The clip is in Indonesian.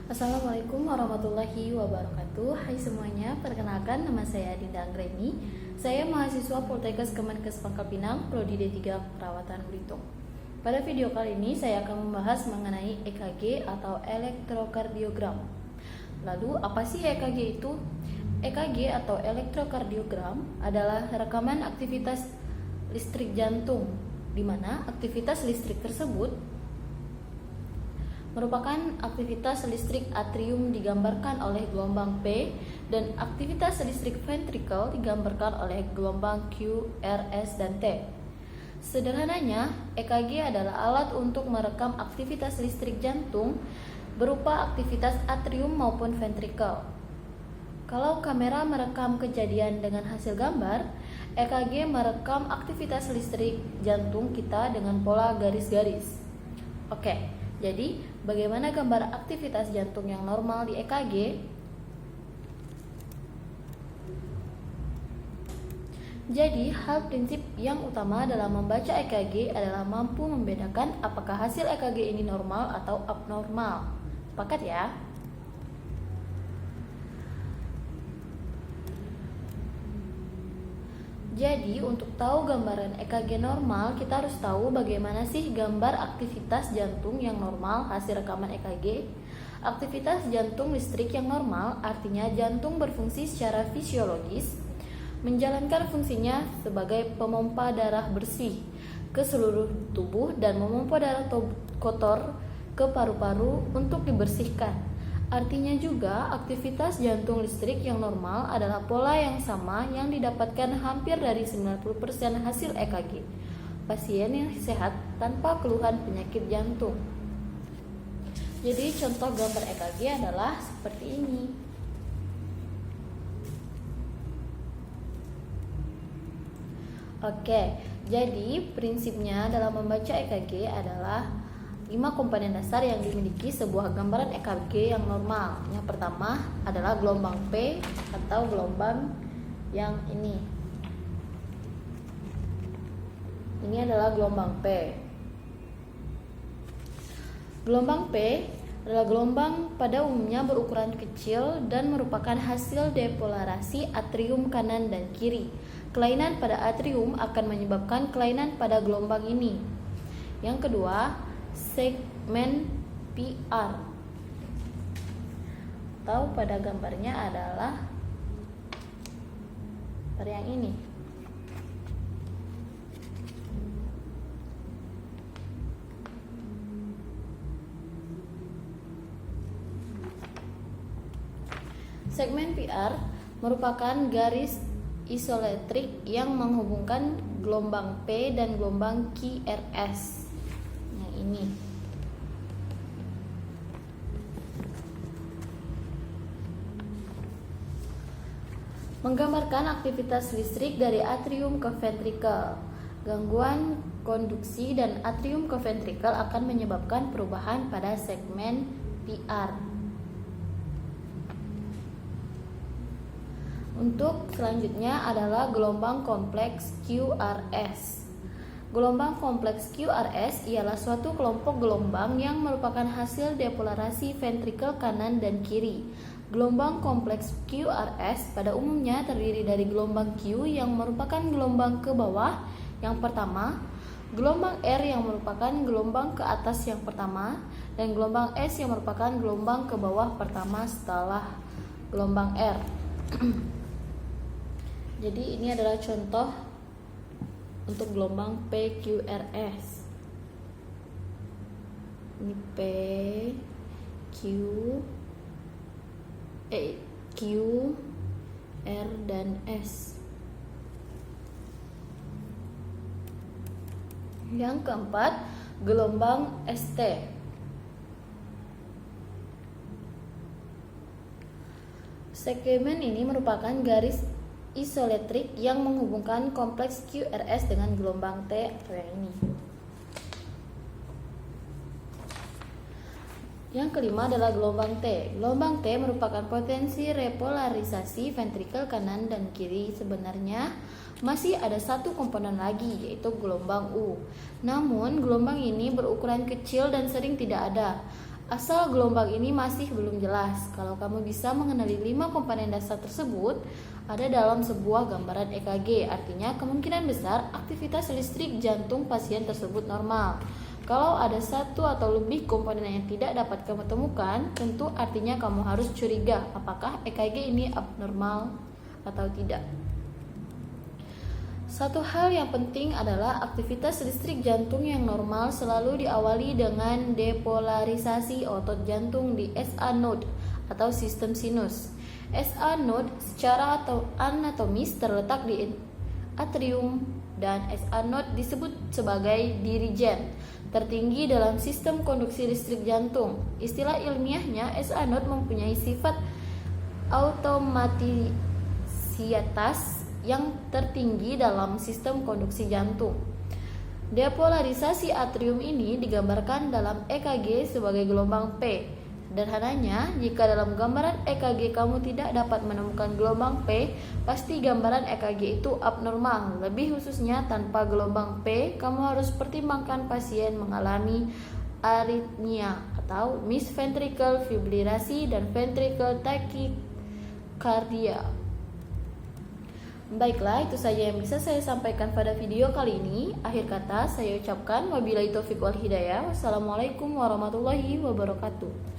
Assalamualaikum warahmatullahi wabarakatuh. Hai semuanya, perkenalkan nama saya Dinda Anggreni. Saya mahasiswa Poltekkes Kemenkes Pangkal Pinang, Prodi D3 Perawatan Belitung. Pada video kali ini saya akan membahas mengenai EKG atau elektrokardiogram. Lalu apa sih EKG itu? EKG atau elektrokardiogram adalah rekaman aktivitas listrik jantung, di mana aktivitas listrik tersebut merupakan aktivitas listrik atrium digambarkan oleh gelombang P dan aktivitas listrik ventrikel digambarkan oleh gelombang Q, R, S, dan T. Sederhananya, EKG adalah alat untuk merekam aktivitas listrik jantung berupa aktivitas atrium maupun ventrikel. Kalau kamera merekam kejadian dengan hasil gambar, EKG merekam aktivitas listrik jantung kita dengan pola garis-garis. Oke. Jadi, bagaimana gambar aktivitas jantung yang normal di EKG? Jadi, hal prinsip yang utama dalam membaca EKG adalah mampu membedakan apakah hasil EKG ini normal atau abnormal. Sepakat ya? Jadi, untuk tahu gambaran EKG normal, kita harus tahu bagaimana sih gambar aktivitas jantung yang normal hasil rekaman EKG. Aktivitas jantung listrik yang normal artinya jantung berfungsi secara fisiologis, menjalankan fungsinya sebagai pemompa darah bersih ke seluruh tubuh dan memompa darah kotor ke paru-paru untuk dibersihkan. Artinya juga, aktivitas jantung listrik yang normal adalah pola yang sama yang didapatkan hampir dari 90% hasil EKG pasien yang sehat tanpa keluhan penyakit jantung. Jadi contoh gambar EKG adalah seperti ini. Oke, jadi prinsipnya dalam membaca EKG adalah 5 komponen dasar yang dimiliki sebuah gambaran EKG yang normal. Yang pertama adalah gelombang P atau gelombang yang ini. Ini adalah gelombang P. Gelombang P adalah gelombang pada umumnya berukuran kecil dan merupakan hasil depolarasi atrium kanan dan kiri. Kelainan pada atrium akan menyebabkan kelainan pada gelombang ini. Yang kedua, segmen PR atau pada gambarnya adalah pada yang ini. Segmen PR merupakan garis isoelektrik yang menghubungkan gelombang P dan gelombang QRS. Ini menggambarkan aktivitas listrik dari atrium ke ventrikel. Gangguan konduksi dan atrium ke ventrikel akan menyebabkan perubahan pada segmen PR. Untuk selanjutnya adalah gelombang kompleks QRS. Gelombang kompleks QRS ialah suatu kelompok gelombang yang merupakan hasil depolarasi ventrikel kanan dan kiri. Gelombang kompleks QRS pada umumnya terdiri dari gelombang Q yang merupakan gelombang ke bawah yang pertama, gelombang R yang merupakan gelombang ke atas yang pertama, dan gelombang S yang merupakan gelombang ke bawah pertama setelah gelombang R. Jadi ini adalah contoh untuk gelombang PQRS. Ini P, Q, R, dan S. Yang keempat, gelombang ST. Segmen ini merupakan garis isoelektrik yang menghubungkan kompleks QRS dengan gelombang T atau yang ini. Yang kelima adalah gelombang T. Gelombang T merupakan potensi repolarisasi ventrikel kanan dan kiri. Sebenarnya masih ada satu komponen lagi, yaitu gelombang U. Namun gelombang ini berukuran kecil dan sering tidak ada. Asal gelombang ini masih belum jelas. Kalau kamu bisa mengenali 5 komponen dasar tersebut ada dalam sebuah gambaran EKG, artinya kemungkinan besar aktivitas listrik jantung pasien tersebut normal. Kalau ada satu atau lebih komponen yang tidak dapat kamu temukan, tentu artinya kamu harus curiga apakah EKG ini abnormal atau tidak. Satu hal yang penting adalah aktivitas listrik jantung yang normal selalu diawali dengan depolarisasi otot jantung di SA node atau sistem sinus. SA node secara anatomis terletak di atrium dan SA node disebut sebagai dirigen tertinggi dalam sistem konduksi listrik jantung. Istilah ilmiahnya, SA node mempunyai sifat automatisitas yang tertinggi dalam sistem konduksi jantung. Depolarisasi atrium ini digambarkan dalam EKG sebagai gelombang P. Sederhananya, jika dalam gambaran EKG kamu tidak dapat menemukan gelombang P, pasti gambaran EKG itu abnormal. Lebih khususnya, tanpa gelombang P, kamu harus pertimbangkan pasien mengalami aritmia atau misventricular fibrilasi dan ventricular tachycardia. Baiklah, itu saja yang bisa saya sampaikan pada video kali ini. Akhir kata saya ucapkan wabillahi taufiq wal hidayah. Wassalamualaikum warahmatullahi wabarakatuh.